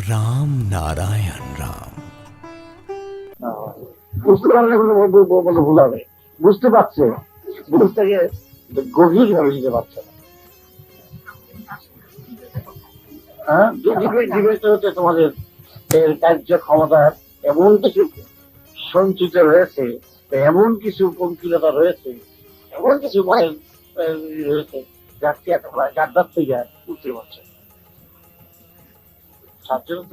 রাম নারায়ণ রাম। বুঝতে পারলে বলে ভুল হবে। বুঝতে পারছে, বুঝতে গভীর ভাবে নিতে পারছে না। হ্যাঁ, জীবিত হচ্ছে তোমাদের এর কার্য ক্ষমতার এমন কিছু সঞ্চিত রয়েছে, এমন কিছু পঙ্কিলতা রয়েছে, এমন কিছু ভয়ের রয়েছে, যার থেকে তোমরা গাদ্দার থেকে উঠতে পারছো। সাধারণত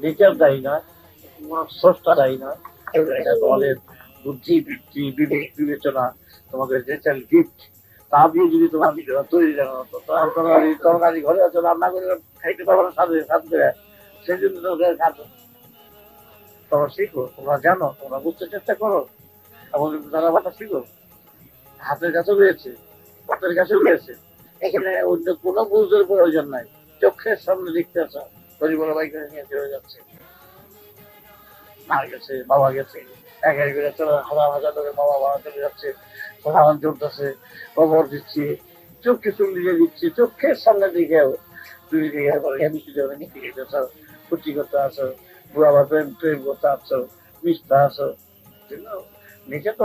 নেচার দায়ী নয়, কোন স্রষ্টা দায়ী নয়, এটা তোমাদের বুদ্ধি, বৃত্তি, বিবেক, বিবেচনা, তোমাদের নেচার গিফট। তা দিয়ে যদি তোমার নিজেরা তৈরি জানো, তরকারি ঘরে আছে, রান্না করে খাইতে পারবো না সাথে সাথে, সেই জন্য তোমাদের কাজ। তোমরা শিখো, তোমরা জানো, তোমরা বুঝতে চেষ্টা করো, এবং জানাবাটা শিখো। হাতের কাছে রয়েছে, পথের কাছে রয়েছে, এখানে অন্য কোনো বুঝদের প্রয়োজন নাই। চোখের সামনে দেখতে আসা পরিবার বাইক নিয়ে চলে যাচ্ছে, মা গেছে, বাবা গেছে, এক এক করে চলে হাজার হাজার লোকের বাবা মা চলে যাচ্ছে, সাধারণ চলতেছে, খবর দিচ্ছে, চোখকে চুল দিয়ে দিচ্ছে, চোখের সামনে দিকে তুমি নীতি খেতেছ, ফুটি করতে আসো, বুড়া বা প্রেম প্রেম করতে আসছো, মিশতে আসো, নিজে তো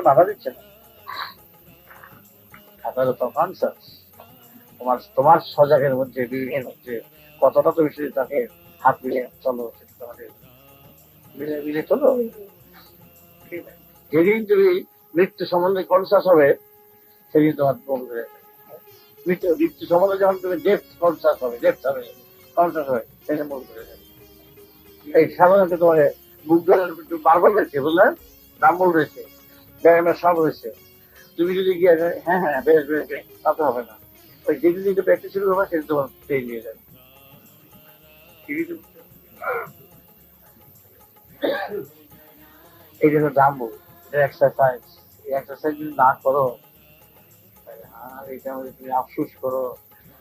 বাধা দিচ্ছে না। আপনাদের তো কনসাস, তোমার তোমার সজাগের মধ্যে, বিবেকের মধ্যে কতটা তুমি শুধু তাকে হাত মিলিয়ে চলো, তোমাদের মিলে মিলে চলো। যেদিন তুমি মৃত্যু সম্বন্ধে কনসাস হবে, সেদিন তোমার বলবে মৃত্যু সম্বন্ধে যখন তুমি ডেপথ কনসাস হবে, ডেপথ হবে, কনসাস হবে, সেটা মন করে যাবে। এই সাধারণত তোমাকে বুক ধরে বারবার রয়েছে, বুঝলেন, ডাম্বল রয়েছে, ব্যায়ামের সব রয়েছে। তুমি যদি গিয়ে হ্যাঁ হ্যাঁ বেশ বেশ বেশ, তা তো হবে না। ওই যেদিন দিনটা প্র্যাকটিস শুরু হবে, সেদিন তোমার পেয়ে নিয়ে যাবে। এই জন্য ডাম্বল এক্সারসাইজ, এই এক্সারসাইজ যদি না করো, আর এটা মধ্যে তুমি আফসোস করো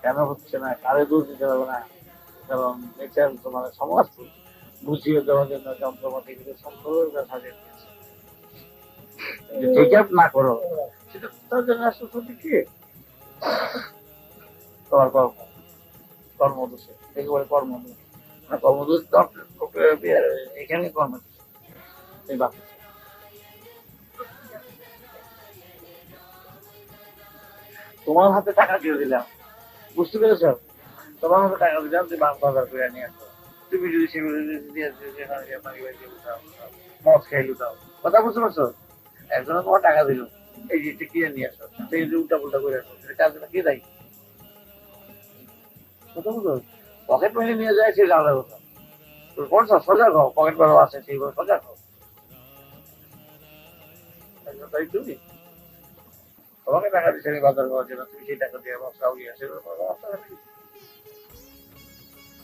কেন হচ্ছে না, কারে দোষ দিতে পারবে না। কারণ নেচার তোমার সমাজ বুঝিয়ে দেওয়ার জন্য যন্ত্রপাতি কিন্তু সুন্দর সাজিয়ে দিয়েছে। টেক আপ না করো, সেটা তার জন্য আসলে কি তোমার কর্ম, কর্মদোষে একেবারে কর্মদোষ, কর্মদোষ এখানে কর্মদোষ এই বাকি। তোমার হাতে টাকা দিয়ে দিলাম, বুঝতে পেরেছ, তোমার হাতে টাকা দিলাম, তুমি বাজার করে নিয়ে আসো। তুমি যদি সেগুলো মদ খেয়ে লুটাও, কথা বুঝতে পারছো, একজনে তোমার টাকা দিল, এই যে কিনে নিয়ে আসো, সেই যে উল্টা পুল্টা করে আসো, কাজটা কে দেয়, কথা বুঝো। পকেট মানি নিয়ে যায়, সে আলাদা কথা। কোন সজাগ হও, পকেট মারো আছে সেইভাবে সজাগ হও। তাই তুমি তোমাকে টাকা দিচ্ছে বাজার করার জন্য, তুমি সেই টাকা দিয়ে মশলা উড়িয়ে আসে,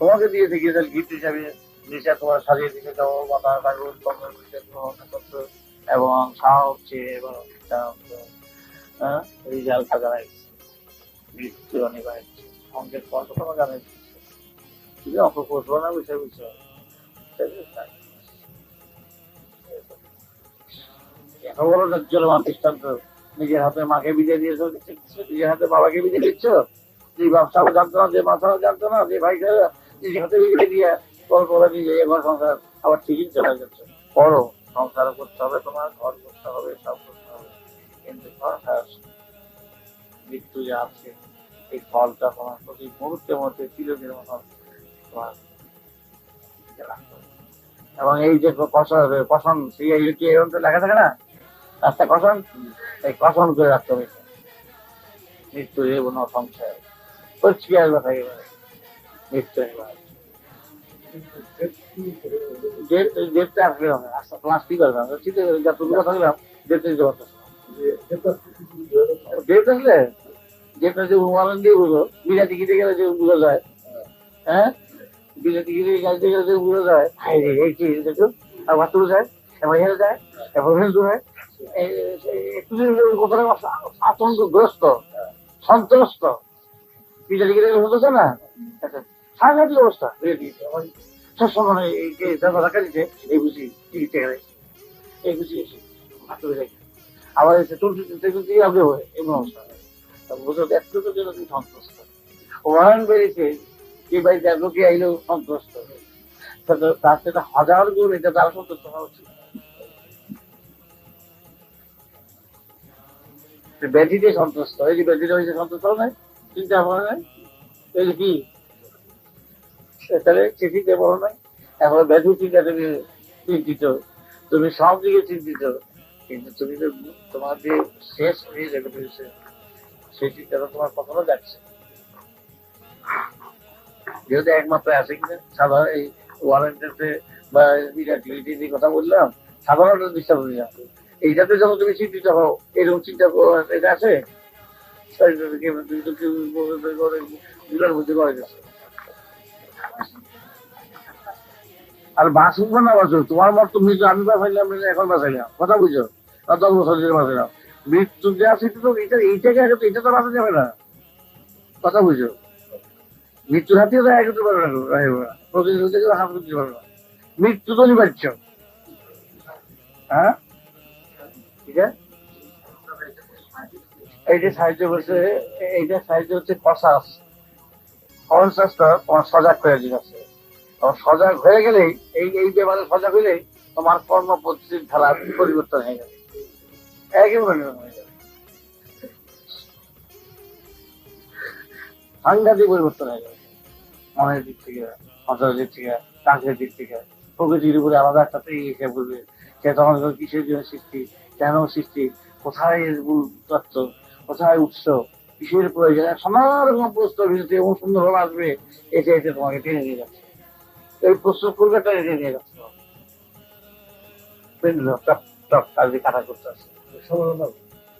তোমাকে দিয়ে থেকে গিফট হিসাবে নিচে তোমার সাজিয়ে দিতে দাও, মাথা কাগজ করছো, এবং সাহা হচ্ছে, এবং রেজাল্ট টাকা রাখছে, মৃত্যু অনিবার্য, অঙ্কের কত তোমার জানে দিচ্ছে, অঙ্ক করবো না, বিষয় বিষয় এত বড় জলমান দৃষ্টান্ত। নিজের হাতে মাকে বিদায় দিয়েছ, নিজের হাতে বাবাকে বিদায় দিচ্ছ, যে বাপসাও জানতো না, যে মাথাও জানতো না, যে ভাই নিজের হাতে বিদায় দিয়ে করে নিজে এবার সংসার আবার ঠিকই চলে যাচ্ছে। করো, সংসার করতে হবে, তোমার ঘর করতে হবে, সব করতে হবে, কিন্তু মৃত্যু যে আছে, এই ফলটা তোমার প্রতি মুহূর্তের মধ্যে চিরদিনের মতো তোমার রাখতে হবে। এবং এই যে কষণ লেখা থাকে না, রাস্তা কষণ, এই কষণ করে রাখতে হবে। মৃত্যু জীবন সংশয় পরিষ্কার কথা, এবারে মৃত্যু ডেটটা আসবে হবে, আস্তে ক্লাস কি করবে, যতটুকু কথা বললাম ডেটটা দিতে পারতেছে না। ডেট আসলে ডেটটা যে উদাহরণ দিয়ে বুঝো, বিরাটি কিনে গেলে যে বুঝা যায়, হ্যাঁ, বিরাটি কিনে গাড়িতে গেলে যে বুঝা যায়, হাই রে এই কি দেখো, আর বাথরুমে যায়, এবার হেরে যায়, এবার হেলতে হয়, একটু কথাটা আতঙ্কগ্রস্ত, সন্ত্রস্ত, বিরাটি কিনে গেলে হতেছে না, সাংঘাতিক অবস্থা বেড়ে দিয়েছে। সবসময় রাখা দিচ্ছে, এই বুঝি টিকিটে গেলে এই বুঝি এসে বাথরুমে যাই, আবার এসে তুলতে হবে এমন অবস্থা। বুঝো ব্যক্তিগত জন্য তুমি সন্তুষ্ট, ওয়ান বেড়েছে, যে বাড়িতে লোকে আইলেও সন্তুষ্ট, তার সাথে 1000 গুণ এটা তার সন্তুষ্ট হওয়া উচিত। ব্যাধিতে সন্তুষ্ট, এই যে ব্যাধিটা হয়েছে সন্তুষ্ট হয় নাই, চিন্তা ভাবনা নাই, এই যে কি তাহলে চিঠিতে বলো নাই। এখন ব্যাধি চিন্তা তুমি চিন্তিত, তুমি সব দিকে চিন্তিত, কিন্তু তুমি তো তোমার যে শেষ হয়ে যাবে সেই চিন্তাটা তোমার কখনো যাচ্ছে। যেহেতু একমাত্র আছে কিনা সাধারণ এই ওয়ারেন্টিতে বা ইরাটিলিটি কথা বললাম, সাধারণত ডিস্টার্ব হয়ে যাবে। এইটাতে যখন তুমি চিন্তিত হও, এরকম চিন্তা এটা আছে দুটার মধ্যে করে গেছে। আর বাঁচব না বাঁচো, তোমার মত তুমি আমি বাঁচাইলাম এখন বাঁচাইলাম, কথা বুঝছো? 10 বছর ধরে বাঁচাইলাম, মৃত্যু যে আছে তো এইটাকে আগে তো এটা তো বাঁচা যাবে না, কথা বুঝছো? মৃত্যুর হাতিয়ে তো এক হতে পারবে না, প্রতিনিধি থেকে হাত দিতে পারবে না, মৃত্যু তো নিবাচ্ছ। হ্যাঁ, ঠিক আছে। এইটা সাহায্য করছে, এইটা সাহায্য হচ্ছে কসাস কনসাসটা তোমার সজাগ করে দিচ্ছে। তোমার সজাগ হয়ে গেলেই এই ব্যাপারে সজাগ হইলেই তোমার কর্ম পদ্ধতির ধারা পরিবর্তন হয়ে যাবে, একেবারে হয়ে যাবে, সাংঘাতিক পরিবর্তন হয়ে যাবে। মনের দিক থেকে, অন্তরের দিক থেকে, কাঁচের দিক থেকে, প্রকৃতির উপরে আলাদা একটা এসে বলবে সে তখন কিসের জন্য সৃষ্টি, কেন সৃষ্টি, কোথায় তত্ত্ব, কোথায় উৎস, কিসের প্রয়োজন, নানা রকম প্রশ্ন ভিতরে এমন সুন্দরভাবে আসবে, এসে এসে তোমাকে টেনে নিয়ে যাচ্ছে। এই প্রশ্ন করবে টেনে নিয়ে যাচ্ছে, কাটা করতে আসছে।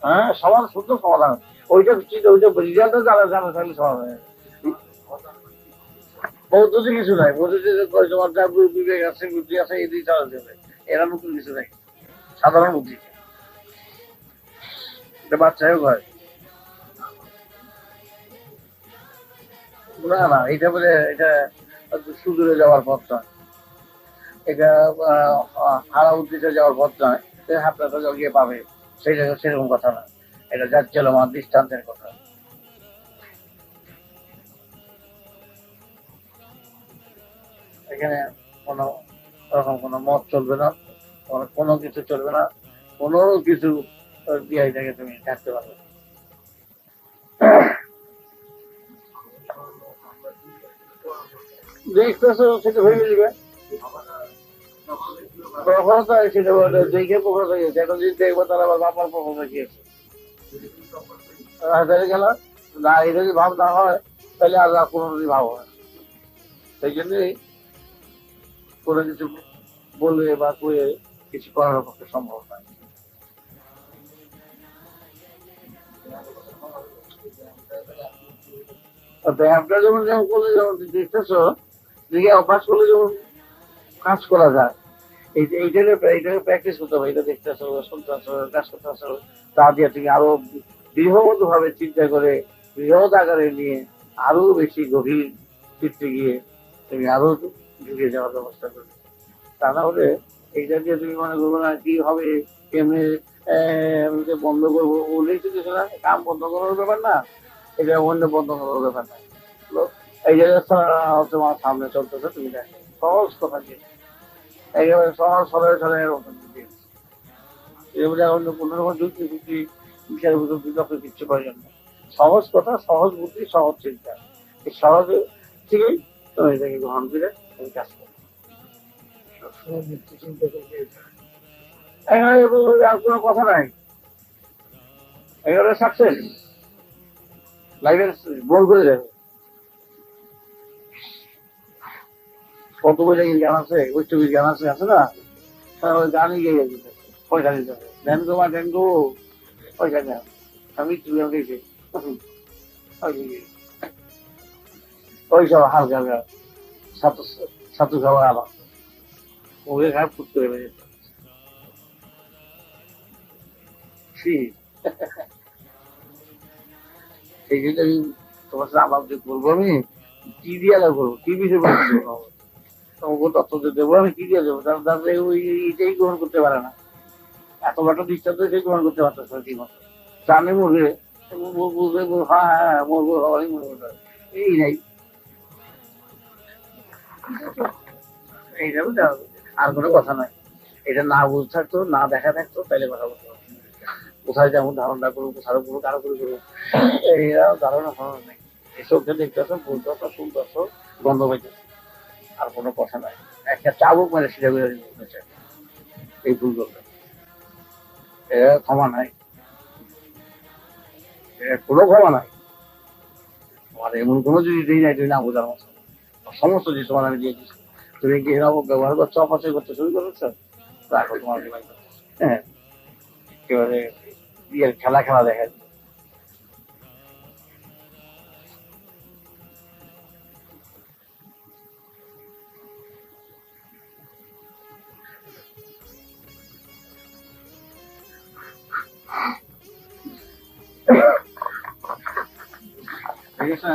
হ্যাঁ, সমান সুন্দর সমাধান। ওইটা ওইটা রেজাল্টটা জানা জানা থাকলে সমাধান হয়ে যাবে। পদ্ধতি কিছু নাই, পদ্ধতিতে তোমার যা বিবেক আছে, বুদ্ধি আছে, এই দিয়ে চালা যাবে, এরা নতুন কিছু নাই, সাধারণ বুদ্ধি। এটা বাচ্চাও হয় না, না এটা বলে এটা সুদূরে যাওয়ার পথ নয়, এটা হারা উদ্দেশ্যে যাওয়ার পথ নয়, হাতটা গিয়ে পাবে সেই জায়গায়, সেরকম কথা না, এটা যাচ্ছিল আমার দৃষ্টান্তের কথা। এখানে কোনো রকম কোনো মত চলবে না, কোনো কিছু চলবে না, কোনো কিছু দিয়ে এটাকে তুমি থাকতে পারবে। দেখতেছো সেটা ভেবে দিবে, প্রফলতা সেটা দেখে প্রফলতা গিয়েছে, এখন যদি দেখবো তারা আবার বাবার প্রফলতা গিয়েছে গেল না, এটা যদি ভাব না হয় তাহলে আর কোনো যদি ভাব হয়। সেই জন্যই কোনো কিছু বলে বা কয়ে কিছু করার পক্ষে সম্ভব নয়। ব্যায়ামটা যেমন যেমন করলে যেমন দেখতেছো, দেখে অভ্যাস করলে যেমন কাজ করা যায়, এইটাকে প্র্যাকটিস করতে হবে। এটা দেখতেছো, শুনতেছো, কাজ করতেছো, তা দিয়ে তুমি আরো বৃহৎ ভাবে চিন্তা করে, বৃহৎ আকারে নিয়ে আরো বেশি গভীর চিত্রে গিয়ে তুমি আরো ঢুকে যাওয়ার ব্যবস্থা করবে। তা না হলে এইটা দিয়ে তুমি মনে করবো না কি হবে, কেমনি বন্ধ করবো বলেই তো কিছু না, কাম বন্ধ করার ব্যাপার না, এটা অন্য বন্ধ করার ব্যাপার না। এই যে তোমার সামনে চলতেছে, তুমি দেখো সহজ কথা দিয়ে একেবারে সহজ সরল সরল অন্য কোনো রকম যুক্তি যুক্তি বিচার বিতর্ক কিচ্ছু প্রয়োজন না। সহজ কথা, সহজ বুদ্ধি, সহজ চিন্তা, এই সহজ থেকেই তুমি এটাকে গ্রহণ করে তুমি কাজ করো। সবসময় মৃত্যু চিন্তা করতে এখানে আর কোনো কথা নাই, এখানে সাকসেস লাইফের বল করে যাবে। কত বই গান আছে, বৈষ্ণবীর গান আছে, আছে না, ওই গানই গিয়ে যেতে পয়সা দিতে হবে, দেন গো মা দেন গো, পয়সা দেন, আমি তুলে গেছি ওই সব হালকা হালকা ছাত্র খাওয়া আবার ওকে খারাপ ফুট করে বেড়ে সেই জন্য আমি তোমার সাথে আলাপ যে করবো, আমি কি দিয়ে আলাপ করবো, কি বিষয়ে বলবো, তোমাকে তথ্য দেবো, আমি কি দিয়ে দেবো, তাহলে ওই এইটাই গ্রহণ করতে পারে না, এত বড় দৃষ্টান্ত এটাই গ্রহণ করতে পারতেছে না ঠিক মতো, জানে মরবে, বুঝবে হ্যাঁ হ্যাঁ মরবো, সবারই মরবে, এই নাই। এইভাবে দেওয়া হবে। আর কোনো কথা নাই। এটা না বুঝ থাকতো, না দেখা থাকতো, তাহলে কথা বলতে পারতো। কোথায় যেমন ধারণা করবো, কোথাও করবো, কারো করে করবো, এরা ধারণা ফারণা নেই। এসবকে দেখতেছো, বলতেছো, শুনতেছো, গন্ধ পাইতেছো, আর কোনো কথা নাই। একটা চাবুক মানে সেটা বেরোচ্ছে এই ভুল করবে, এরা ক্ষমা নাই, এর কোনো ক্ষমা নাই। তোমার এমন কোনো যদি দিই নাই তুমি না বোঝার মতো, সমস্ত জিনিস তোমার আমি দিয়ে দিচ্ছি। তুমি কি এরকম ব্যবহার করছো, অপচয় করতে শুরু করেছো, রাখো তোমার কি লাগবে। হ্যাঁ, একেবারে বিয়ের খেলা খেলা দেখা যায়। ঠিক আছে,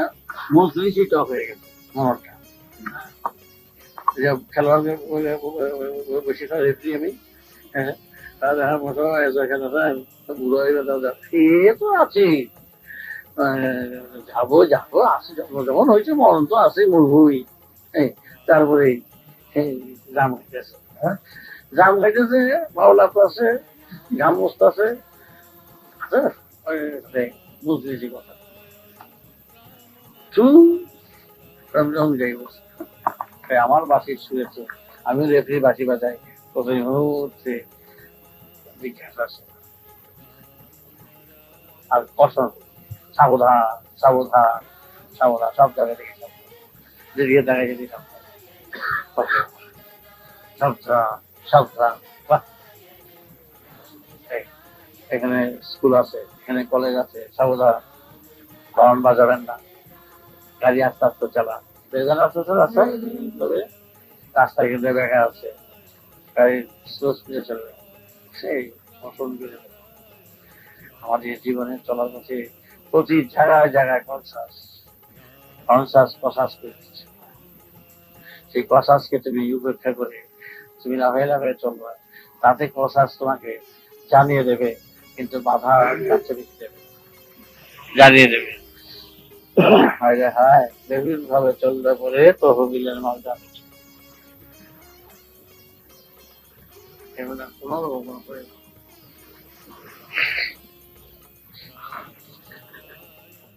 মজলিস টক হয়ে গেছে মনটা। খেলোয়াড়কে বসে রেফারি আমি, হ্যাঁ, তাহলে আমার মতো খেলাটা বুড়ো হয়ে গেল, সে তো আছে, যাবো যাবো আসি, জন্ম যেমন হয়েছে মরণ তো আছে মরবই। তারপরে জাম খাইতেছে, হ্যাঁ, জাম খাইতেছে, বাউলা তো আছে, ঘাম মস্ত আছে, বুঝতেছি কথা তুই রমজান যাই বলছে। আমার বাসি শুয়েছে, আমি রেফারি বাসি বাজাই, প্রথমে হচ্ছে জিজ্ঞাসা আছে আর কষণ, সাবধান সাবধান সাবধান, সব জায়গায় দেখে যেদিকে দেখা যেতে সাবধান সাবধান। বাহ, এখানে স্কুল আছে, এখানে কলেজ আছে, সাবধান, হর্ন বাজাবেন না, গাড়ি আস্তে আস্তে চালান, গাড়ি আস্তে আস্তে রাস্তায়, তবে রাস্তায় কিন্তু দেখা আছে গাড়ি স্লো স্পিডে চলবে, সেই অসুবিধা। আমাদের জীবনে চলার পথে প্রতি জায়গায় জায়গায় কনসাস কনসাস কসাস করতেছে। সেই কসাসকে তুমি উপেক্ষা করে তুমি লাভে লাভে চলবা, তাতে কসাস তোমাকে জানিয়ে দেবে, কিন্তু বাধা কাছে বেশি দেবে, জানিয়ে দেবে। হায় হায়, বিভিন্ন ভাবে চললে পরে তহবিলের মাল জানি কোনো রকম করে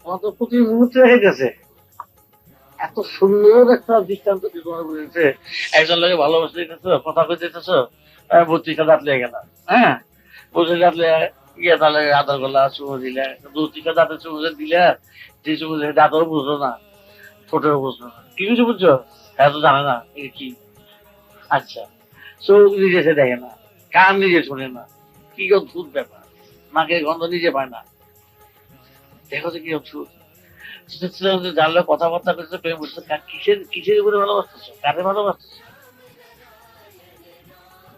আমার তো প্রতি মুহূর্তে হয়ে গেছে। এত সুন্দর একটা দৃষ্টান্ত কি তোমার বলেছে, একজন লোকে ভালোবাসা দিতেছ, কথা কই দিতেছ, বত্রিশটা দাঁত লেগে গেল, হ্যাঁ, বত্রিশ দাঁত গিয়ে তাহলে আধার করলা, চুমো দিলে, বত্রিশটা দাঁতে চুমো দিলে, যে চুমো দিলে দাঁতও বুঝলো না, ঠোঁটেও বুঝলো না, কি কিছু বুঝছো, হ্যাঁ তো জানে না এটা কি। আচ্ছা, চোখ নিজে সে দেখে না, কান নিজে শোনে না, কি অদ্ভুত ব্যাপার, নাকের গন্ধ নিজে পায় না, দেখো তো কি অদ্ভুত। জানলে কথাবার্তা করছে, প্রেম করছে, কিসের কিসের উপরে ভালোবাসতেছো, কারে ভালোবাসতেছো,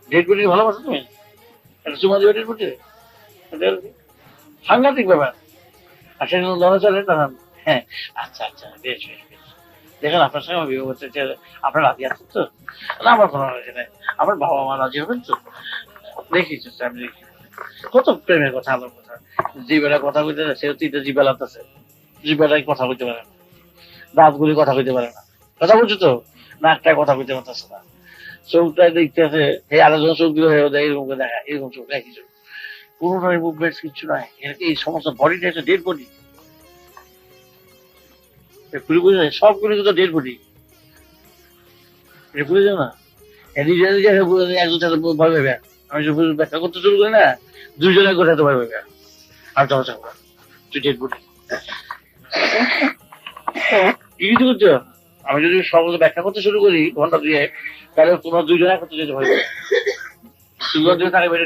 ডেড বডি ভালোবাসো তুমি, একটা চুমা দিবে ডেড বডি, সাংঘাতিক ব্যাপার। আর সেটা লড়া চলে না, হ্যাঁ, আচ্ছা আচ্ছা, বেশ বেশ বেশ, দেখেন আপনার সঙ্গে আমার বিবাহ করতে আপনার রাজি আছেন তো, না আমার কোনো রাজি নেই, আমার বাবা মা রাজি হবেন তো, দেখি আমি দেখি, কত প্রেমের কথা, আলোর কথা, যে বেলা কথা কইতে সে তিনটা জিবা লাগতেছে, জিবাটাই কথা কইতে পারে না, দাঁতগুলি কথা কইতে পারে না, কথা বলছো তো, নাকটায় কথা কইতে পারতেছে না, চোখটায় দেখতেছে এই আরেকজন চোখ দিলে হয়ে যায়, এরকম করে দেখা, এরকম চোখ একই চোখ, কোনোটাই মুভমেন্ট কিচ্ছু নাই, এই সমস্ত বডিটা হচ্ছে ডেড বডি, সবগুলি তো ডেড বডি, বুঝে না, নিজে নিজে একজন সাথে ভয় পাবে, আমি ব্যাখ্যা করতে শুরু করি না, দুইজনে করে এত ভয় পাবে, আর তোমার চাপা তুই ডেড বডি, কি কিছু করছো, আমি যদি সব ব্যাখ্যা করতে শুরু করি ঘন্টা দিয়ে, তাহলে তোমার দুইজনে একত্রে যেতে ভয় পাবে,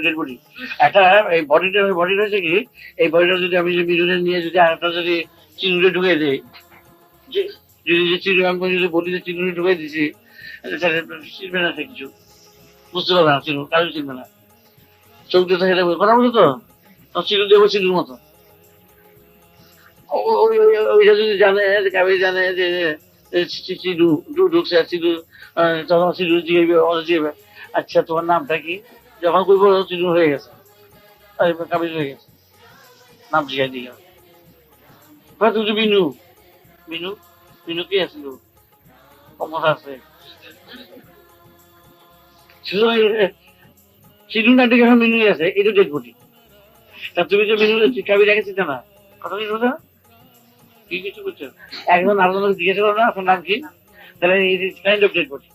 ডেড বডি একটা, এই বডিটা বডি রয়েছে কি, এই বডিটা যদি আমি মিজনে নিয়ে যদি আরেকটা যদি চিনুরে ঢুকে দিই, যদি চিনু আমি যদি বলি যে চিনুরে ঢুকে দিছি, চিনবে না সে কিছু, বুঝতে পারবে না, চিনু কারো চিনবে না, চোখ দিয়ে হেঁটে কথা বলছো তো, চিনু দেবো চিনুর মতো, ওইটা যদি জানে, কাবি জানে যে চিনু ঢুকছে, চিনু তখন চিনু জিগাইবে, আচ্ছা তোমার নামটা কি, যখন কইব চিনু হয়ে গেছে, কাবিজ হয়ে গেছে, নাম জিগাই দিয়ে তুমি বিনু, বিনু, বিনু কি আছিল, কমত আছে, সুতরাং শিডিউল নাইটে যখন মেনু আছে এটা ডেড বডি। তা তুমি যে মেনু চাবি রেখেছি না কথা কি কথা কি কিছু করছো একজন আরেকজনকে জিজ্ঞেস করো না আপনার নাম কি, তাহলে কাইন্ড অফ ডেড বডি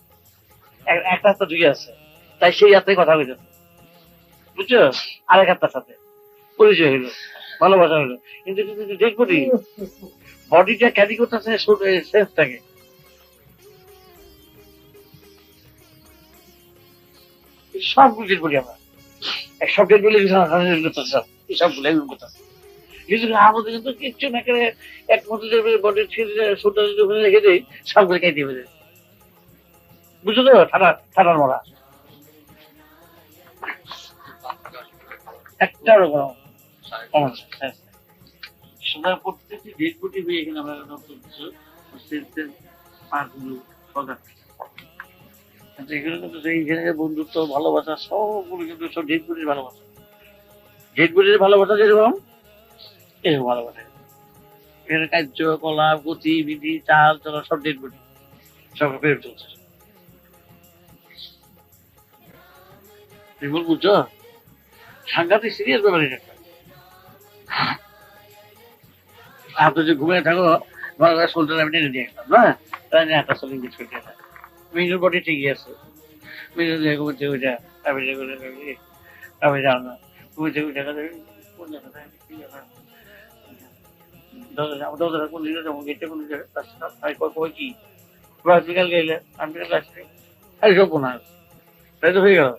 একটা হাতে দুই আছে, তাই সেই হাতে কথা বলতেছে বুঝছো, আরেক হাতের সাথে পরিচয় হইলো, ভালোবাসা হইলো। কিন্তু ডেড বডি বডিটা ক্যারি করতেছে সেন্সটাকে। সব ডেড বডি আমরা সব ডেড বডি সবগুলো এগুলো করতেছে, কিন্তু আমাদের কিন্তু কিচ্ছু না করে একমাত্র বডির সুটা রেখে দেয় সবগুলো খাই দিয়ে দেয়, বুঝছো তো, ঠান্ডার মরা একটা রকম প্রত্যেকটি ডেড বডি হয়ে এখানে আমরা এগুলো কিন্তু এইখানে বন্ধুত্ব ভালোবাসা সবগুলো কিন্তু সব ডেড বডির ভালোবাসা, ডেড বডির ভালোবাসা যেরকম এরকম ভালোবাসা। এখানে কার্যকলাপ গতি বিধি চাল চলা সব ডেড বডি সব ফেরত চলছে। তুমি বুঝছো সাংঘাতিক সিরিয়াস ব্যাপার এটা। আর তো যে ঘুমিয়ে থাকো শোল্ডার আমি টেনে দিয়ে আসলাম না, তাই না একটা সোলিং কিছু করে মিনুর বডি ঠিকই আছে, মিনু দিয়ে ঘুমোচ্ছে ওইটা আমি জানো না ঘুমোচ্ছে ওইটা কোন জায়গা দরজাটা কোন দিকে যাবো গেটটা কোন দিকে কি বিকাল গেলে আমি আসলে আরে সব কোন তাই তো হয়ে গেল।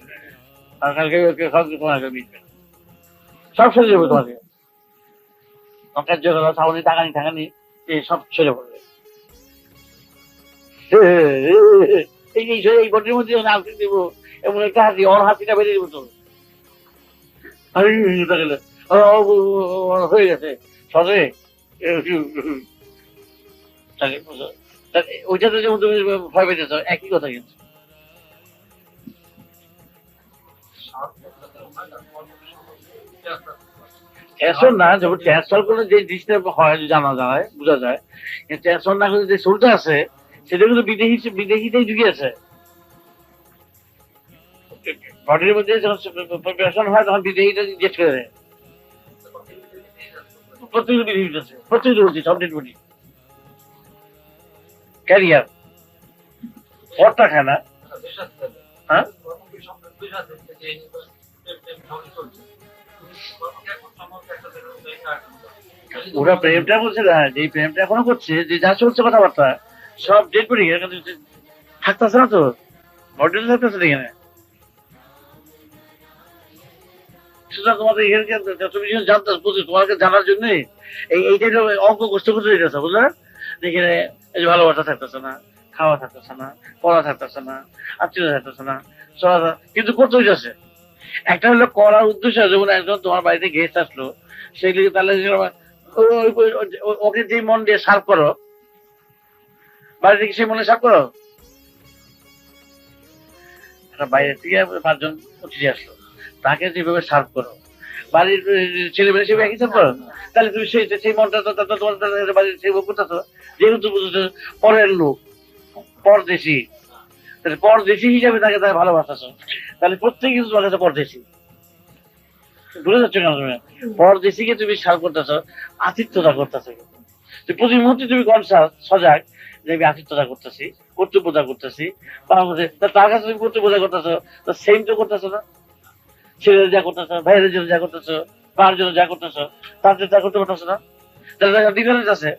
আর কালকে তোমাকে মিটবে সব সেরে যাবে তোমাকে, কার্যকলাপ সামনে টাকানি টাকানি সব ছেড়ে পড়বে। এই বটির মধ্যে আলসি দিব এমন একটা হাসি, ওর হাসিটা বেরিয়ে দেবো তো গেলে হয়ে গেছে সরে ওইটাতে যেমন তুমি ভয় পেতেছ একই কথা কিন্তু ট্রান্সফার না, যখন ট্রান্সফার করলে যে জিনিসটা হয় জানা যায় বোঝা যায়, ট্রান্সফার না করে যে সোলটা আছে সেটা কিন্তু বিদেশিতেই ঢুকে আছে বডির মধ্যে, যখন প্রিপারেশন হয় তখন বিদেশিটা জিজ্ঞেস করে দেয় প্রত্যেক বিদেশি আছে, প্রত্যেক বলছি সব ডেড বডি ক্যারিয়ার পরটা খায় না। হ্যাঁ ওরা প্রেমটা বলছে না, যে প্রেমটা এখনো করছে, যে যা চলছে কথাবার্তা সব ডেড বডি থাকতেছে না তো, বডি থাকতেছে এখানে। সুতরাং তোমাদের এখানে তুমি জানতে বুঝছো, তোমাকে জানার জন্য এইটাই অঙ্ক কষ্ট করতে দিতেছে বুঝলে, এখানে এই যে ভালোবাসা থাকতেছে না, খাওয়া থাকতেছে না, পড়া থাকতেছে না, আত্মীয় থাকতেছে না, চলা কিন্তু করতে হইতেছে। একটা হলো করার উদ্দেশ্য, যেমন একজন তোমার বাড়িতে গেস্ট আসলো সেগুলিকে তাহলে ওকে যে মন দিয়ে সার্ভ করো, বাড়ি থেকে সেই মনে সার্ভ করো। বাইরে থেকে 5 জন অতিথি আসলো, তাকে যেভাবে সার্ভ করো, বাড়ির ছেলে মেয়ে সেভাবে একই সার্ভ করো, তাহলে তুমি সেই মনটা তোমার বাড়ির সেভাবে করতেছো। যেহেতু বুঝেছো পরের লোক পরদেশি, তাহলে পরদেশি হিসাবে তাকে তাকে ভালোবাসতেছো, তাহলে প্রত্যেকে কিন্তু তোমার কাছে পরদেশি। বুঝে যাচ্ছ কেন তুমি পরদেশিকে তুমি সার্ভ করতেছো, আতিথ্যতা করতেছো, প্রতি মুহূর্তে তুমি কনসাস সজাগ যে আমি আতিথ্যতা করতেছি, কর্তব্যতা করতেছি, তার কাছে তুমি কর্তব্যতা করতেছো, তো সেম তো করতেছো না, ছেলের যা করতেছো, ভাইয়ের জন্য যা করতেছো, মার জন্য যা করতেছো, তার জন্য যা করতে পারতেছো না। তাহলে ডিফারেন্স আছে,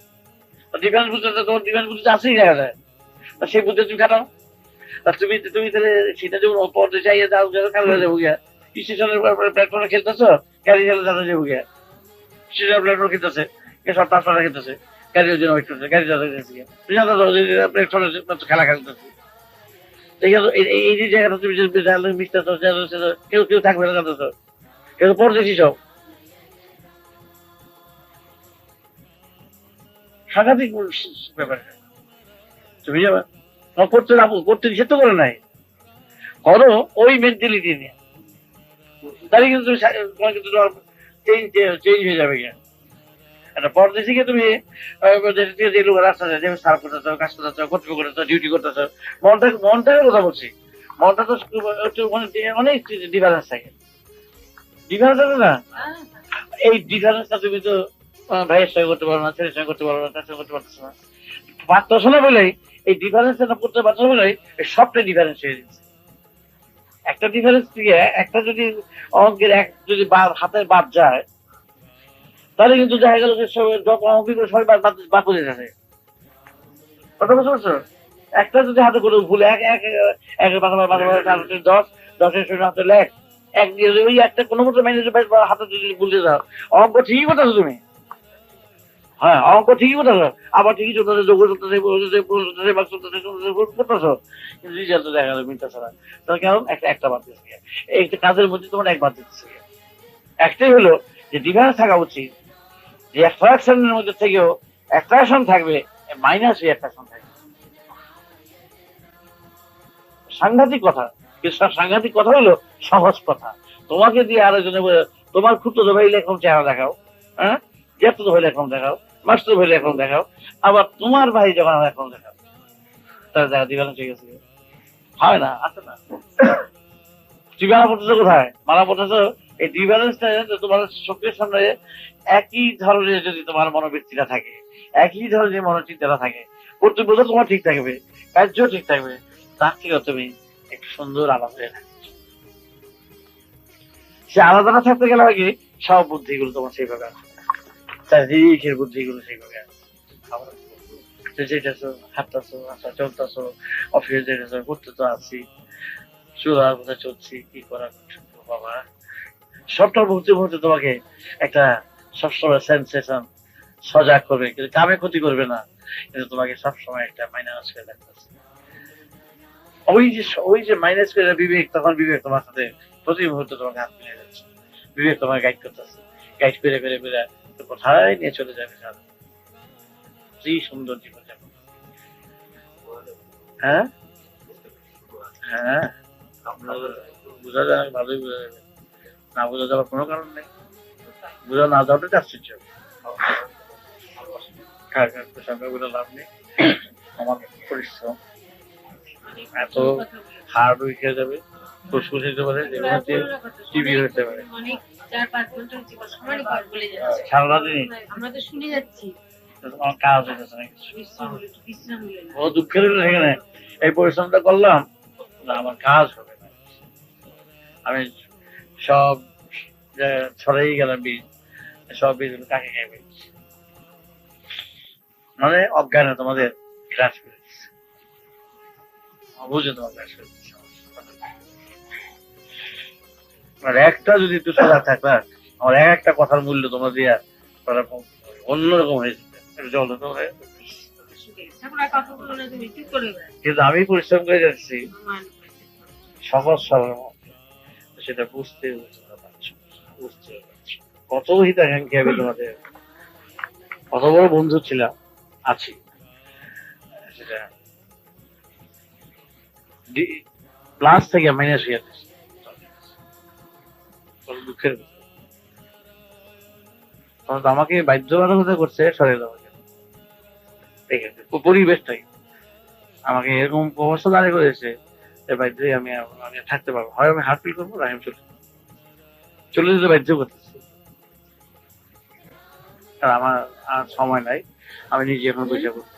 ডিফারেন্স বুঝতে তোমার ডিফারেন্স বুঝতে আসেই দেখা যায়, সেই বুঝতে তুমি খাটাও। তুমি তুমি তাহলে সেটা যেমন পর্দে চাইয়ে যাও কালো হয়ে যাবো গিয়া, স্টেশনের প্ল্যাটফর্মে খেলতেছো, ক্যারি খেলে যাতে যাবো গিয়া, স্টেশনের প্ল্যাটফর্মে খেলতেছে, সব ট্রান্সফার খেলতেছে, ক্যারির জন্য ওয়েট করছে, ক্যারি যাতে প্ল্যাটফর্মে খেলা খেলতেছে। এই যে জায়গাটা তুমি মিশতেছো, কেউ কেউ থাকবে না জানতেছো, কেউ পড়তেছি সব সাংঘাতিক ব্যাপার। তুমি যাবে করতে করতে নিষেধ তো করে নাই, করো ওই মেন্টালিটি নিয়ে, তাহলে কিন্তু তোমার কিন্তু চেঞ্জ হয়ে যাবে। একটা পরদেশিকে তুমি যে লোক রাস্তা যেভাবে সার্ভ করতেছো, কাজ করতেছো, কর্তব্য করতেছো, ডিউটি করতেছো, মনটাকে কথা বলছি, মনটা তো একটু মানে অনেক ডিফারেন্স থাকে, ডিফারেন্স আছে না? এই ডিফারেন্সটা তুমি তো ভাইয়ের সঙ্গে করতে পারো না, ছেলের সঙ্গে করতে পারো না, তার সঙ্গে করতে পারতেছো না, পারতেছো না বলেই এই ডিফারেন্সটা করতে পারছো বলেই সবটাই ডিফারেন্স হয়ে যাচ্ছে। একটা ডিফারেন্স থেকে একটা যদি অঙ্কের এক যদি হাতের বাদ যায়, তাহলে কিন্তু দেখা গেল যে যত অঙ্কগুলো সবাই বাদ করে যাচ্ছে। কথা বুঝতে পারছো? একটা যদি হাতে করে ভুলে এক এক এক দশ, দশের শূন্য হাতে লেখ, এক দিয়ে ওই একটা কোনো মতো ম্যানেজ হাতে যদি ভুলে যাও, অঙ্ক ঠিকই করতেছো তুমি। হ্যাঁ, অঙ্ক ঠিকই করতেছো, আবার ঠিকই চলতেছে, যোগ চলতেছে, করতেছো, কিন্তু রেজাল্ট তো দেখা গেল মিলতেছে না। তাহলে কেমন একটা বাদ দিচ্ছে, এই কাজের মধ্যে তোমার এক বাদ দিচ্ছে। একটাই হলো যে ডিফারেন্স থাকা উচিত, যে ফ্র্যাকশনের মধ্যে থেকেও অ্যাট্রাকশন থাকবে, মাইনাস অ্যাট্রাকশন থাকবে। সাংঘাতিক কথা, কিন্তু সাংঘাতিক কথা হলো সহজ কথা। তোমাকে দিয়ে আরেকজনে তোমার খুঁড়তো ভাই এরকম চেহারা দেখাও, হ্যাঁ, জ্যাঠতো ভাই এরকম দেখাও, মাস্টার ভাই এরকম দেখাও, আবার তোমার ভাই যখন এখন দেখাও, তার দেখা ডিফারেন্স হয়ে গেছে। হয় না, আছে না? তুমি মারা পড়তেছো কোথায়? মারা পড়তেছো এই ডিফারেন্সটা তোমার চোখের সামনে একই ধরনের যদি তোমার মনোবৃত্তিটা থাকে, একই ধরনের মনোচিন্তাটা থাকে, কর্তব্য তোমার ঠিক থাকবে, কার্য ঠিক থাকবে, তার থেকেও তুমি একটু সুন্দর আলাদা হয়ে থাকবে। সে আলাদা না থাকতে গেলে আগে সব বুদ্ধিগুলো তোমার সেইভাবে আসবে, চারিদিকের বুদ্ধিগুলো সেইভাবে আসবে। যেতেছো, হাঁটতেছো, আচ্ছা চলতেছো, অফিসে যেতেছো, করতে তো আছি, চুলার মধ্যে চলছি, কি করা বাবা, সবটা মুহূর্তে মুহূর্তে তোমাকে একটা সবসময় সেন্সেশন সজাগ করবে, কিন্তু কামে ক্ষতি করবে না, কিন্তু তোমাকে সবসময় একটা মাইনাস করে রাখতেছে। ওই যে মাইনাস করে বিবেক, তখন বিবেক তোমার সাথে প্রতি মুহূর্তে তোমাকে হাত মিলিয়ে যাচ্ছে, বিবেক তোমার গাইড করতেছে, গাইড করে করে করে কোথায় নিয়ে চলে যাবে সারা কি সুন্দর জীবন যাপন। হ্যাঁ হ্যাঁ, বোঝা যায়, ভালোই বোঝা যাবে, না বোঝা যাওয়ার কোনো কারণ নেই, বোঝা না যাওয়াটাই আশ্চর্য। সঙ্গে বোঝা লাভ নেই, আমার পরিশ্রম এত হার্ড উইকে যাবে, ফুসফুস হতে পারে, টিভি হতে পারে, সারাদিন তোমার কাজ হইতেছে না কিছু। ও দুঃখের হলো সেখানে এই পরিশ্রমটা করলাম না, আমার কাজ হবে না, আমি সব ছড়াই গেলাম বীজ, সব বীজগুলো কাকে খাইবে, মানে অজ্ঞানে তোমাদের গ্রাস করে দিচ্ছে, বুঝে তোমার গ্রাস করে দিচ্ছে। আর একটা যদি একটু সজাগ থাকবে, আমার একটা কথার মূল্য তোমরা দিয়া অন্যরকম হয়ে যেতে জল তো হয়ে। কিন্তু আমি পরিশ্রম করে যাচ্ছি সহজ সরল মধ্যে, সেটা বুঝতে পারছো, কত হিতাকাঙ্ক্ষী আমি তোমাদের, কত বড় বন্ধু ছিলাম, আছি, সেটা প্লাস থেকে মাইনাস হয়ে যাচ্ছে, দুঃখের আমাকে বাধ্যবাধকতা করছে সরে দেওয়ার জন্য, ঠিক আছে, পরিবেশটাই আমাকে এরকম অবস্থা দাঁড়িয়ে করেছে যে বাধ্যই আমি আমি থাকতে পারবো, হয় আমি হার্ট ফিল করবো, না আমি চলে যেতে বাধ্য করতেছি, আর আমার আর সময় নাই, আমি নিজে এখন বসে করবো।